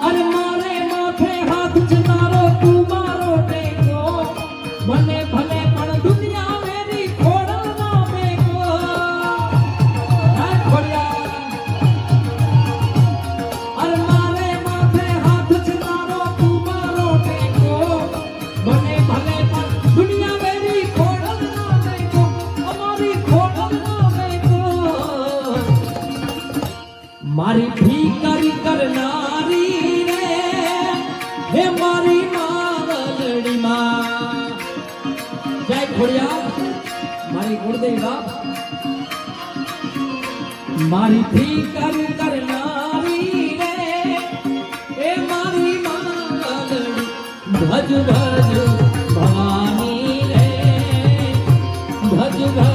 અરે મારે માથે હાથ છે તારો તું મારો ટેકો મને ભલે પણ દુનિયા મેરી ખોડા ના મેકો અરે મારે માથે હાથ છે તારો તું મારો ટેકો મને ભલે પણ દુનિયા મેરી ખોડા ના મેકો અમારી ખોડા ના મેકો મારી ભીકારી કરનારી રે હે મારી માવલડી માં જય ખોડિયાર મારી ગુરુદેવ બાપ મારી ભીકારી કરનારી રે હે મારી માવલડી ભજ ભજ ભવાની રે ભજ ભજ